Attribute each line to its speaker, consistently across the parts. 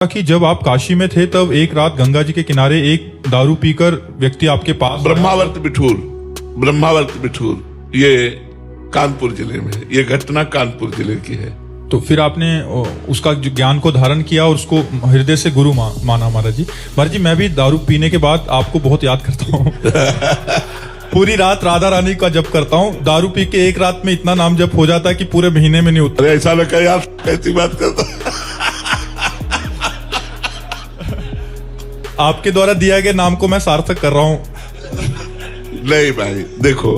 Speaker 1: कि जब आप काशी में थे तब एक रात गंगा जी के किनारे एक दारू पीकर व्यक्ति आपके पास
Speaker 2: ब्रह्मावर्त बिठूर ये कानपुर जिले में है। ये घटना कानपुर जिले की है।
Speaker 1: तो फिर आपने उसका जो ज्ञान को धारण किया और उसको हृदय से गुरु माना। महाराज जी मैं भी दारू पीने के बाद आपको बहुत याद करता हूँ। पूरी रात राधा रानी का जप करता हूँ। दारू पी के एक रात में इतना नाम जप हो जाता है कि पूरे महीने में नहीं होता।
Speaker 2: ऐसा लगा यार ऐसी बात करता।
Speaker 1: आपके द्वारा दिया गया नाम को मैं सार्थक कर रहा हूँ।
Speaker 2: नहीं भाई देखो,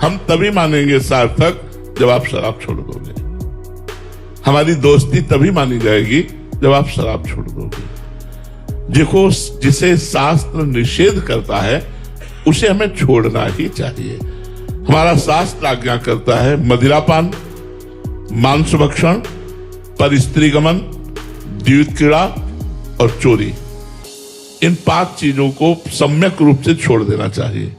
Speaker 2: हम तभी मानेंगे सार्थक जब आप शराब छोड़ दोगे। हमारी दोस्ती तभी मानी जाएगी जब आप शराब छोड़ दोगे। देखो, जिसे शास्त्र निषेध करता है उसे हमें छोड़ना ही चाहिए। हमारा शास्त्र आज्ञा करता है मदिरापान, मांस भक्षण, परस्त्रीगमन, द्यूत क्रीड़ा और चोरी। इन 5 चीजों को सम्यक रूप से छोड़ देना चाहिए।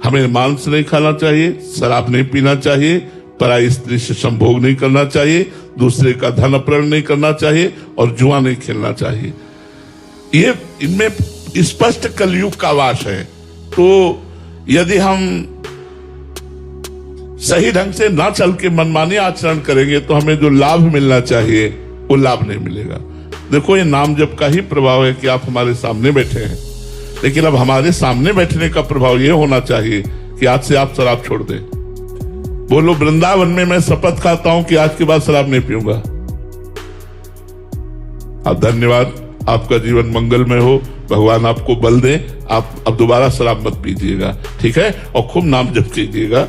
Speaker 2: हमें मांस नहीं खाना चाहिए, शराब नहीं पीना चाहिए, पराई स्त्री से संभोग नहीं करना चाहिए, दूसरे का धन अपहरण नहीं करना चाहिए और जुआ नहीं खेलना चाहिए। ये इनमें स्पष्ट कलयुग का वास है। तो यदि हम सही ढंग से ना चल के मनमानी आचरण करेंगे तो हमें जो लाभ मिलना चाहिए वो लाभ नहीं मिलेगा। देखो, ये नाम जप का ही प्रभाव है कि आप हमारे सामने बैठे हैं, लेकिन अब हमारे सामने बैठने का प्रभाव ये होना चाहिए कि आज से आप शराब छोड़ दें। बोलो, वृंदावन में मैं शपथ खाता हूं कि आज के बाद शराब नहीं पीऊंगा। आप धन्यवाद, आपका जीवन मंगलमय हो, भगवान आपको बल दे। आप अब दोबारा शराब मत पीजिएगा, ठीक है? और खूब नाम जप कीजिएगा।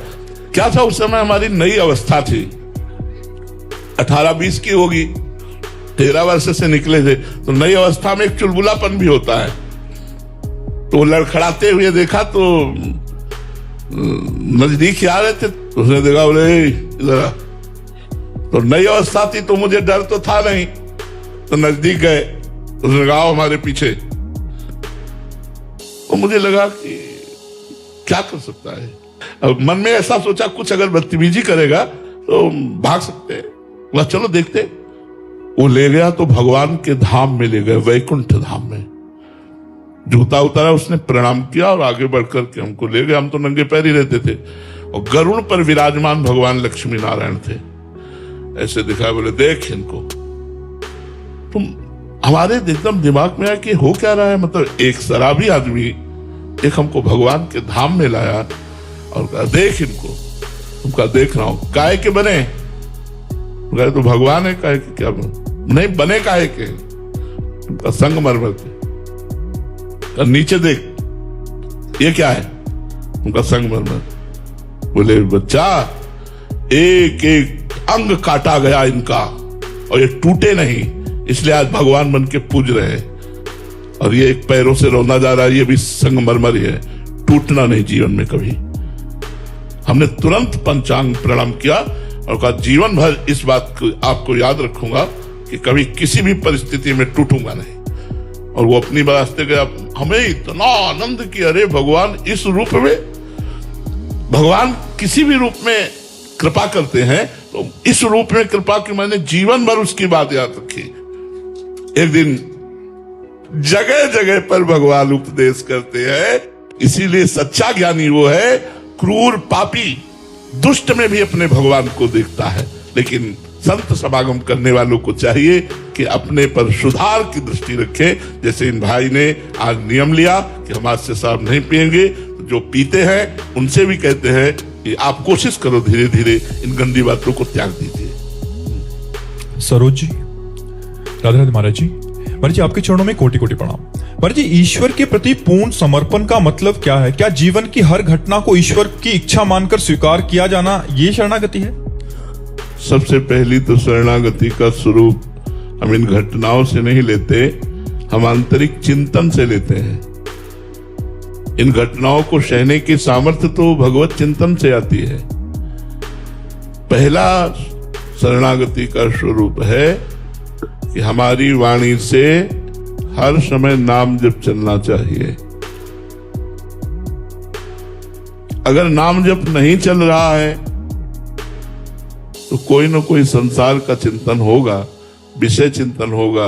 Speaker 2: क्या था उस समय हमारी नई अवस्था थी, 18-20 की होगी, 13 वर्ष से निकले थे। तो नई अवस्था में एक चुलबुलापन भी होता है। तो लड़खड़ाते हुए देखा तो नजदीक आ रहे थे, तो उसने देखा, बोले इधर। तो नई अवस्था थी तो मुझे डर तो था नहीं, तो नजदीक गए, उसने कहा हमारे पीछे। तो मुझे लगा कि क्या कर सकता है। अब मन में ऐसा सोचा कुछ अगर बदतमीजी करेगा तो भाग सकते हैं। बोला चलो देखते। वो ले गया तो भगवान के धाम में ले गए, वैकुंठ धाम में। जूता उतारा, उसने प्रणाम किया और आगे बढ़कर के हमको ले गए। हम तो नंगे पैर ही रहते थे और गरुड़ पर विराजमान भगवान लक्ष्मी नारायण थे। ऐसे दिखाया, बोले देख इनको। तुम हमारे एकदम दिमाग में आया कि हो क्या रहा है। मतलब एक शराबी आदमी एक हमको भगवान के धाम में लाया और कहा देख इनको। तुमका देख रहा हूं, काय के बने? गए तो भगवान है, काय के क्या बने? नहीं, बने काय के? तुमका संगमरमर के। नीचे देख, ये क्या है? उनका संगमरमर। बोले बच्चा, एक एक अंग काटा गया इनका और ये टूटे नहीं, इसलिए आज भगवान बन के पूज रहे हैं। और ये एक पैरों से रौंदा जा रहा है, ये भी संगमरमर ही है, टूटना नहीं जीवन में कभी। हमने तुरंत पंचांग प्रणाम किया और कहा जीवन भर इस बात को आपको याद रखूंगा कि कभी किसी भी परिस्थिति में टूटूंगा नहीं। और वो अपनी रास्ते गया। हमें इतना आनंद कि अरे भगवान इस रूप में, भगवान किसी भी रूप में कृपा करते हैं, तो इस रूप में कृपा की मैंने जीवन भर उसकी बात याद रखी। एक दिन जगह जगह पर भगवान उपदेश करते हैं। इसीलिए सच्चा ज्ञानी वो है, क्रूर पापी दुष्ट में भी अपने भगवान को देखता है। लेकिन संत समागम करने वालों को चाहिए कि अपने पर सुधार की दृष्टि रखे। जैसे इन भाई ने आज नियम लिया कि हम आज से शराब नहीं पिएंगे, तो जो पीते हैं उनसे भी कहते हैं कि आप कोशिश करो धीरे धीरे इन गंदी बातों को त्याग दीजिए।
Speaker 1: सरोज जी, राधे राधे। महाराज जी आपके चरणों में कोटि कोटि प्रणाम। महाराज जी, ईश्वर के प्रति पूर्ण समर्पण का मतलब क्या है? क्या जीवन की हर घटना को ईश्वर की इच्छा मानकर स्वीकार किया जाना ये शरणागति है?
Speaker 2: सबसे पहली तो शरणागति का स्वरूप हम इन घटनाओं से नहीं लेते, हम आंतरिक चिंतन से लेते हैं। इन घटनाओं को सहने की सामर्थ्य तो भगवत चिंतन से आती है। पहला शरणागति का स्वरूप है कि हमारी वाणी से हर समय नाम जप चलना चाहिए। अगर नाम जप नहीं चल रहा है तो कोई ना कोई संसार का चिंतन होगा, विषय चिंतन होगा,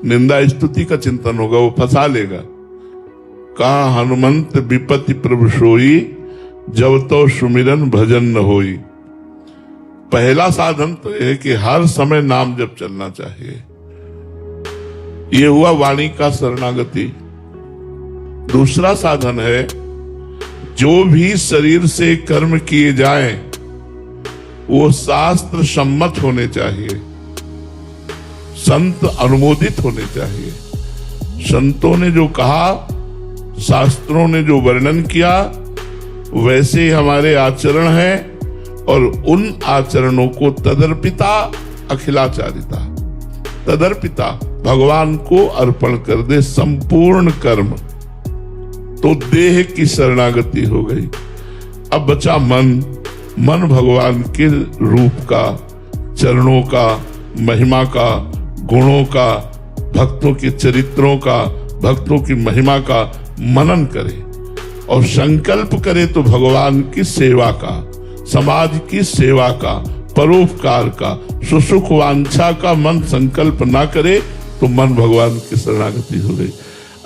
Speaker 2: निंदा स्तुति का चिंतन होगा, वो फंसा लेगा। कहा हनुमंत विपत्ति प्रभु सोई, जब तो सुमिरन भजन न होई। पहला साधन तो यह है कि हर समय नाम जप चलना चाहिए। ये हुआ वाणी का शरणागति। दूसरा साधन है, जो भी शरीर से कर्म किए जाएं वो शास्त्र सम्मत होने चाहिए, संत अनुमोदित होने चाहिए। संतों ने जो कहा, शास्त्रों ने जो वर्णन किया, वैसे ही हमारे आचरण है, और उन आचरणों को तदर्पिता अखिलाचारिता, तदर्पिता भगवान को अर्पण कर दे संपूर्ण कर्म, तो देह की शरणागति हो गई। अब बचा मन। मन भगवान के रूप का, चरणों का, महिमा का, गुणों का, भक्तों के चरित्रों का, भक्तों की महिमा का मनन करे और संकल्प करे तो भगवान की सेवा का, समाज की सेवा का, परोपकार का, सुसुख वांछा का मन संकल्प ना करे तो मन भगवान की शरणागति हो गई।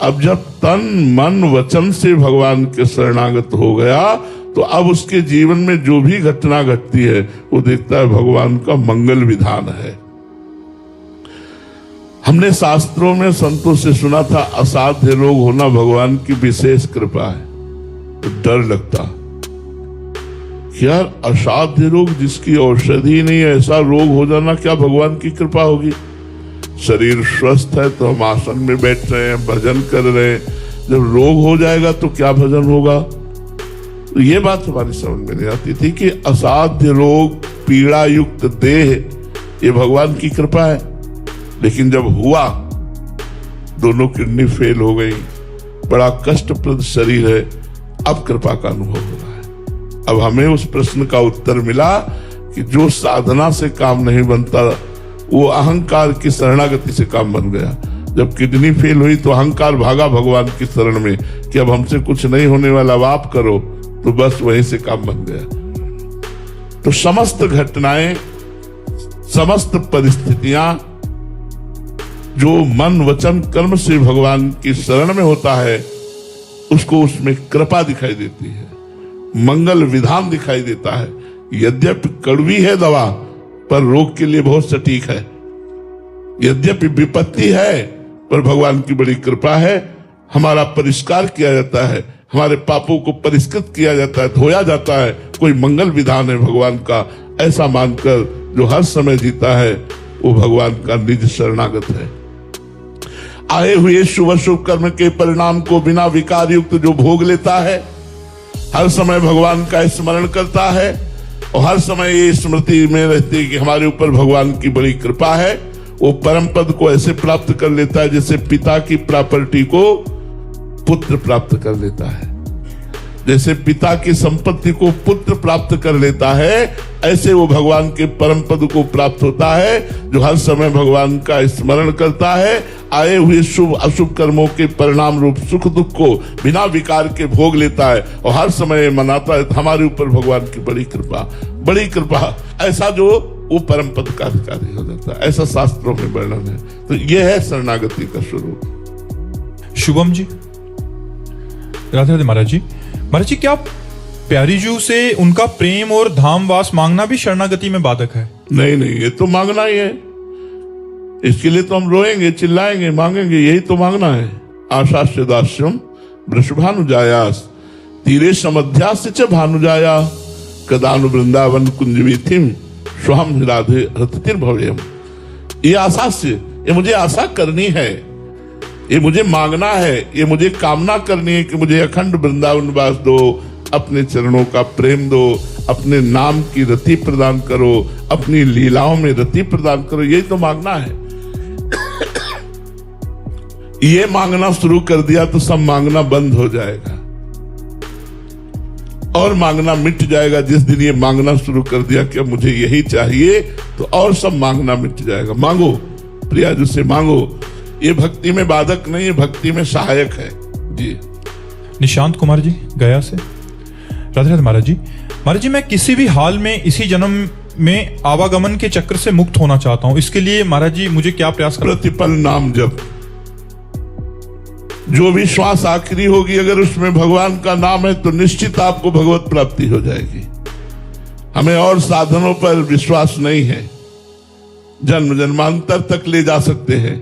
Speaker 2: अब जब तन मन वचन से भगवान के शरणागत हो गया तो अब उसके जीवन में जो भी घटना घटती है वो देखता है भगवान का मंगल विधान है। हमने शास्त्रों में संतों से सुना था असाध्य रोग होना भगवान की विशेष कृपा है, तो डर लगता यार असाध्य रोग जिसकी औषधि नहीं है, ऐसा रोग हो जाना क्या भगवान की कृपा होगी? शरीर स्वस्थ है तो हम आसन में बैठ रहे हैं, भजन कर रहे हैं, जब रोग हो जाएगा तो क्या भजन होगा? तो ये बात हमारी समझ में नहीं आती थी कि असाध्य रोग, पीड़ा युक्त देह, ये भगवान की कृपा है। लेकिन जब हुआ, दोनों किडनी फेल हो गई, बड़ा कष्टप्रद शरीर है, अब कृपा का अनुभव हो रहा है। अब हमें उस प्रश्न का उत्तर मिला कि जो साधना से काम नहीं बनता वो अहंकार की शरणागति से काम बन गया। जब किडनी फेल हुई तो अहंकार भागा भगवान की शरण में कि अब हमसे कुछ नहीं होने वाला, अब आप करो, तो बस वहीं से काम बन गया। तो समस्त घटनाएं, समस्त परिस्थितियां जो मन वचन कर्म से भगवान की शरण में होता है उसको उसमें कृपा दिखाई देती है, मंगल विधान दिखाई देता है। यद्यपि कड़वी है दवा पर रोग के लिए बहुत सटीक है, यद्यपि विपत्ति है पर भगवान की बड़ी कृपा है, हमारा परिष्कार किया जाता है, हमारे पापों को परिष्कृत किया जाता है, धोया जाता है, कोई मंगल विधान है भगवान का, ऐसा मानकर जो हर समय जीता है वो भगवान का निज शरणागत है। आए हुए शुभ शुभ कर्म के परिणाम को बिना विकार युक्त जो भोग लेता है, हर समय भगवान का स्मरण करता है और हर समय ये स्मृति में रहती है कि हमारे ऊपर भगवान की बड़ी कृपा है, वो परम पद को ऐसे प्राप्त कर लेता है जैसे पिता की प्रॉपर्टी को पुत्र प्राप्त कर लेता है, जैसे पिता की संपत्ति को पुत्र प्राप्त कर लेता है, ऐसे वो भगवान के परम पद को प्राप्त होता है जो हर समय भगवान का स्मरण करता है, आए हुए शुभ अशुभ कर्मों के परिणाम रूप सुख दुख को बिना विकार के भोग लेता है और हर समय मनाता है हमारे ऊपर भगवान की बड़ी कृपा, बड़ी कृपा, ऐसा जो वो परम पद का अधिकारी हो जाता है, ऐसा शास्त्रों में वर्णन है। तो यह है शरणागति का स्वरूप।
Speaker 1: शुभम जी, राधे राधे महाराज जी। महाराज जी, क्या प्यारीजू से उनका प्रेम और धामवास मांगना भी शरणागति में बाधक है?
Speaker 2: नहीं, ये तो मांगना ही है, इसके लिए तो हम रोएंगे, चिल्लाएंगे, मांगेंगे, यही तो मांगना है। आशास्य दास्यम वृषभानुजायास तीरे समध्यास्य च भानुजाया कदानु वृंदावन कुंजवीथिम स्वहम राधे रतिर्भव्यम। ये आशास्य, ये मुझे आशा करनी है, ये मुझे मांगना है, ये मुझे कामना करनी है कि मुझे अखंड वृंदावन वास दो, अपने चरणों का प्रेम दो, अपने नाम की रति प्रदान करो, अपनी लीलाओं में रति प्रदान करो, यही तो मांगना है। ये मांगना शुरू कर दिया तो सब मांगना बंद हो जाएगा और मांगना मिट जाएगा। जिस दिन ये मांगना शुरू कर दिया कि मुझे यही चाहिए तो और सब मांगना मिट जाएगा। मांगो प्रियाजू से मांगो, ये भक्ति में बाधक नहीं है, भक्ति में सहायक है जी।
Speaker 1: निशांत कुमार जी गया से, राधे राधे महाराज जी। महाराज जी, मैं किसी भी हाल में इसी जन्म में आवागमन के चक्र से मुक्त होना चाहता हूँ, इसके लिए महाराज जी मुझे क्या प्रयास करना?
Speaker 2: प्रतिपल नाम जप, जो भी श्वास आखिरी होगी अगर उसमें भगवान का नाम है तो निश्चित आपको भगवत प्राप्ति हो जाएगी। हमें और साधनों पर विश्वास नहीं है, जन्म जन्मांतर तक ले जा सकते हैं,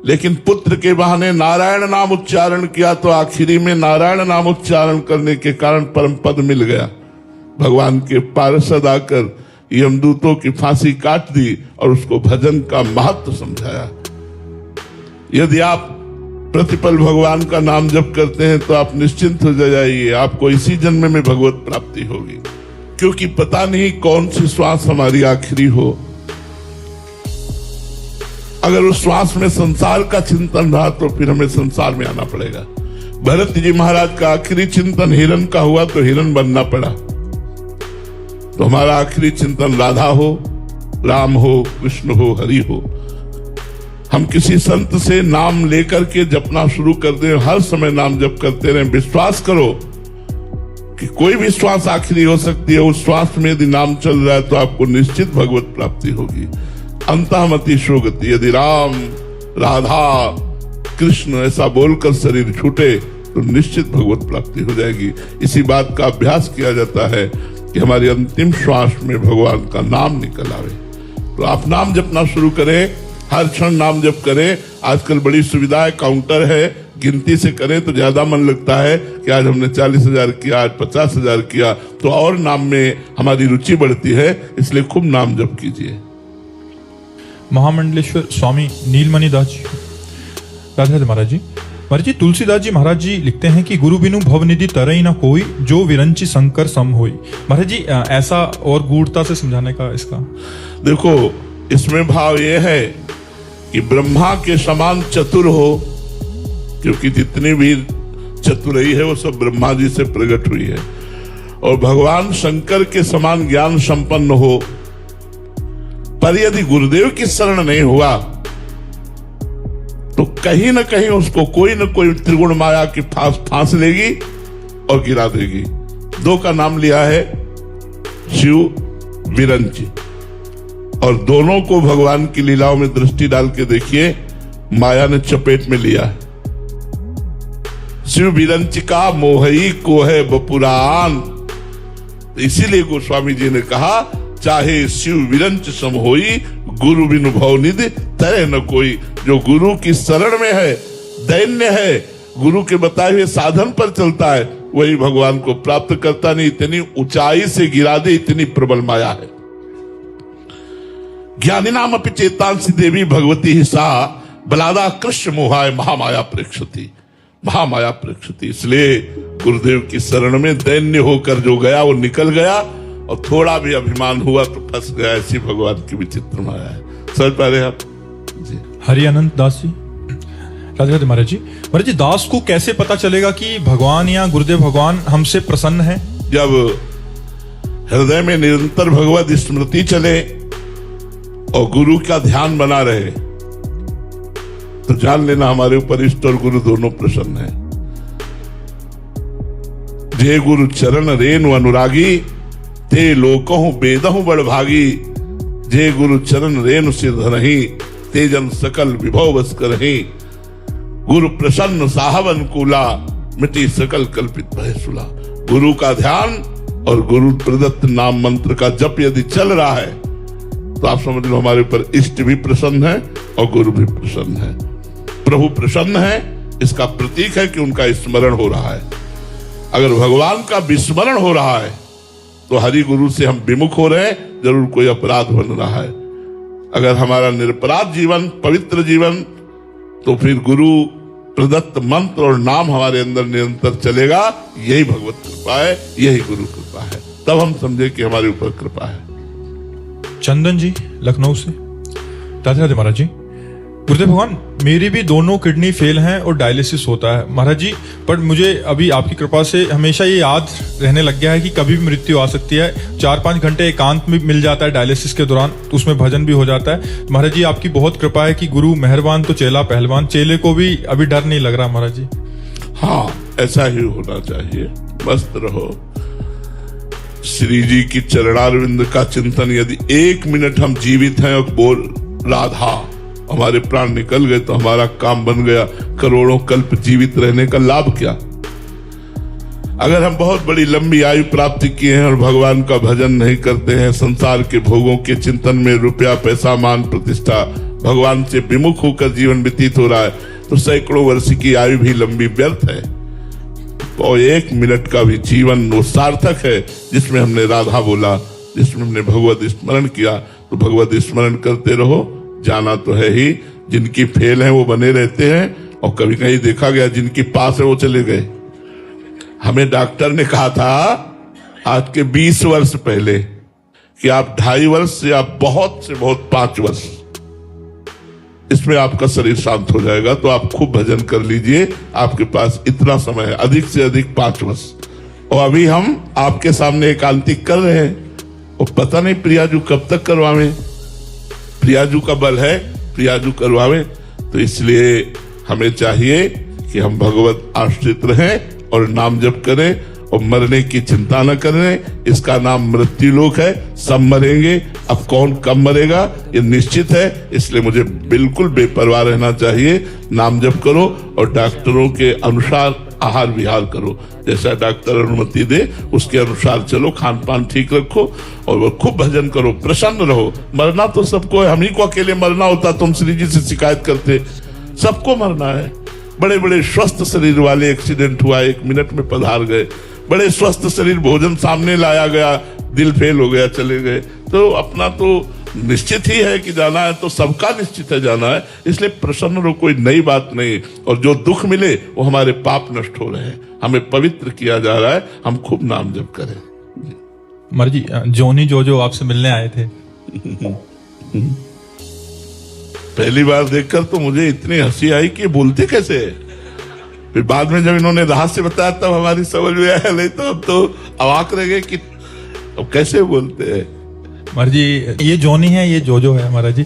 Speaker 2: लेकिन पुत्र के बहाने नारायण नाम उच्चारण किया तो आखिरी में नारायण नाम उच्चारण करने के कारण परम पद मिल गया। भगवान के पार्षद आकर यमदूतों की फांसी काट दी और उसको भजन का महत्व समझाया। यदि आप प्रतिपल भगवान का नाम जप करते हैं तो आप निश्चिंत हो जाइए, आपको इसी जन्म में भगवत प्राप्ति होगी, क्योंकि पता नहीं कौन सी श्वास हमारी आखिरी हो। अगर उस श्वास में संसार का चिंतन रहा तो फिर हमें संसार में आना पड़ेगा। भरत जी महाराज का आखिरी चिंतन हिरण का हुआ तो हिरण बनना पड़ा। तो हमारा आखिरी चिंतन राधा हो, राम हो, कृष्ण हो, हरि हो। हम किसी संत से नाम लेकर के जपना शुरू कर दें, हर समय नाम जप करते रहें। विश्वास करो कि कोई भी श्वास आखिरी हो सकती है, उस श्वास में यदि नाम चल रहा है तो आपको निश्चित भगवत प्राप्ति होगी। अंतःमति शोगति, यदि राम, राधा, कृष्ण ऐसा बोलकर शरीर छूटे तो निश्चित भगवत प्राप्ति हो जाएगी। इसी बात का अभ्यास किया जाता है कि हमारी अंतिम श्वास में भगवान का नाम निकल आवे। तो आप नाम जपना शुरू करें, हर क्षण नाम जप करें। आजकल बड़ी सुविधा है, काउंटर है, गिनती से करें तो ज्यादा मन लगता है कि आज हमने 40,000 किया, आज 50,000 किया, तो और नाम में हमारी रुचि बढ़ती है। इसलिए खूब नाम जप कीजिए।
Speaker 1: महामंडलेश्वर स्वामी नीलमणि दास जी, राधे राधे महाराज जी। महाराज जी, तुलसीदास जी महाराज जी लिखते हैं कि गुरु बिनु भवनिधि तरई न कोई, जो विरंची शंकर सम होई। महाराज जी, ऐसा और गूढ़ता से समझाने का इसका
Speaker 2: देखो, इसमें भाव ये है कि ब्रह्मा के समान चतुर हो, क्योंकि जितनी भी चतुराई है वो सब ब्रह्मा जी से प्रकट हुई है, और भगवान शंकर के समान ज्ञान संपन्न हो। पर यदि गुरुदेव की शरण नहीं हुआ तो कहीं न कहीं उसको कोई न कोई त्रिगुण माया की फांस लेगी और गिरा देगी। दो का नाम लिया है, शिव, विरंची, और दोनों को भगवान की लीलाओं में दृष्टि डाल के देखिए, माया ने चपेट में लिया है। शिव विरंचिका मोहई को है बपुरान। इसीलिए गोस्वामी जी ने कहा, चाहे शिव विरंच सम होई, गुरु बिनु भवनिधि तरे न कोई। जो गुरु की शरण में है, दैन्य है, गुरु के बताए हुए साधन पर चलता है, वही भगवान को प्राप्त करता नहीं। इतनी ऊंचाई से गिरा दे, इतनी प्रबल माया है। ज्ञानी नाम अपि चेतांसी देवी भगवती ही सा, बलादा कृष्ण मोहाय महामाया प्रेक्षति। महामाया प्रेक्षति। इसलिए गुरुदेव की शरण में दैन्य होकर जो गया वो निकल गया, और थोड़ा भी अभिमान हुआ तो फंस गया। ऐसी भगवान की विचित्र माया है। समझ पा रहे आप जी?
Speaker 1: हरि अनंत दास जी, राधे राधे महाराज जी। महाराज जी, दास को कैसे पता चलेगा कि भगवान या गुरुदेव भगवान हमसे प्रसन्न है?
Speaker 2: जब हृदय में निरंतर भगवत स्मृति चले और गुरु का ध्यान बना रहे तो जान लेना हमारे ऊपर इष्ट और गुरु दोनों प्रसन्न है। जे गुरु चरण रेणु अनुरागी, ते लोकहु बेदहु बड़भागी। जे गुरु चरण रेणु सिर धरहि, ते जन सकल विभव बस करहि। गुरु प्रसन्न साहब अनुकूला, मिटी सकल कल्पित भय सुला। गुरु का ध्यान और गुरु प्रदत्त नाम मंत्र का जप यदि चल रहा है तो आप समझ लो हमारे ऊपर इष्ट भी प्रसन्न है और गुरु भी प्रसन्न है। प्रभु प्रसन्न है, इसका प्रतीक है कि उनका स्मरण हो रहा है। अगर भगवान का विस्मरण हो रहा है तो हरि गुरु से हम विमुख हो रहे हैं, जरूर कोई अपराध बन रहा है। अगर हमारा निरपराध जीवन, पवित्र जीवन, तो फिर गुरु प्रदत्त मंत्र और नाम हमारे अंदर निरंतर चलेगा। यही भगवत कृपा है, यही गुरु कृपा है। तब हम समझे कि हमारे ऊपर कृपा है।
Speaker 1: चंदन जी लखनऊ से, राधे राधे महाराज जी। गुरुदेव भगवान, मेरी भी दोनों किडनी फेल हैं और डायलिसिस होता है महाराज जी, पर मुझे अभी आपकी कृपा से हमेशा ये याद रहने लग गया है कि कभी भी मृत्यु आ सकती है। 4-5 घंटे एकांत में मिल जाता है डायलिसिस के दौरान, तो उसमें भजन भी हो जाता है। महाराज जी, आपकी बहुत कृपा है कि गुरु मेहरबान तो चेला पहलवान। चेले को भी अभी डर नहीं लग रहा महाराज जी।
Speaker 2: हाँ, ऐसा ही होना चाहिए। मस्त रहो। श्री जी की चरणारविंद का चिंतन, यदि 1 मिनट हम जीवित हैं और बोल राधा हमारे प्राण निकल गए तो हमारा काम बन गया, करोड़ों कल्प जीवित रहने का लाभ क्या? अगर हम बहुत बड़ी लंबी आयु प्राप्ति किए हैं और भगवान का भजन नहीं करते हैं, संसार के भोगों के चिंतन में रुपया पैसा मान प्रतिष्ठा भगवान से विमुख होकर जीवन व्यतीत हो रहा है, तो सैकड़ों वर्ष की आयु भी लंबी व्यर्थ है। और 1 मिनट का भी जीवन वो सार्थक है जिसमें हमने राधा बोला, जिसमें हमने भगवत स्मरण किया। तो भगवत स्मरण करते रहो, जाना तो है ही। जिनकी फेल है वो बने रहते हैं, और कभी कहीं देखा गया जिनकी पास है वो चले गए। हमें डॉक्टर ने कहा था आज के 20 वर्ष पहले कि आप 2.5 वर्ष या बहुत से बहुत 5 वर्ष इसमें आपका शरीर शांत हो जाएगा। तो आप खूब भजन कर लीजिए, आपके पास इतना समय है, अधिक से अधिक 5 वर्ष। और अभी हम आपके सामने एकांतिक कर रहे हैं, और पता नहीं प्रियाजू कब तक करवावे। प्रियाजू का बल है, प्रियाजू करवावे। तो इसलिए हमें चाहिए कि हम भगवत आश्रित रहें और नाम जप करें और मरने की चिंता न करें। इसका नाम मृत्यु लोक है, सब मरेंगे। अब कौन कब मरेगा ये निश्चित है, इसलिए मुझे बिल्कुल बेपरवाह रहना चाहिए। नाम जप करो और डॉक्टरों के अनुसार आहार विहार करो, जैसा डॉक्टर अनुमति दे उसके अनुसार चलो, खान पान ठीक रखो और खूब भजन करो, प्रसन्न रहो। मरना तो सबको है, हम ही को अकेले मरना होता तो हम श्री जी से शिकायत करते। सबको मरना है। बड़े बड़े स्वस्थ शरीर वाले एक्सीडेंट हुआ, 1 मिनट में पधार गए। बड़े स्वस्थ शरीर भोजन सामने लाया गया, दिल फेल हो गया, चले गए। तो अपना तो निश्चित ही है कि जाना है, तो सबका निश्चित है जाना है। इसलिए प्रसन्न रहो, कोई नई बात नहीं। और जो दुख मिले वो हमारे पाप नष्ट हो रहे हैं, हमें पवित्र किया जा रहा है। हम खूब नाम जप करें।
Speaker 1: मर जी, जोनी जो आपसे मिलने आए थे,
Speaker 2: पहली बार देखकर तो मुझे इतनी हंसी आई कि बोलते कैसे है। फिर बाद में जब इन्होंने रहस्य बताया तब हमारी समझ में आया, नहीं तो अब तो अवाक रह गए कि अब कैसे बोलते हैं।
Speaker 1: मर जी, ये जोनी है, ये जो है हमारा जी।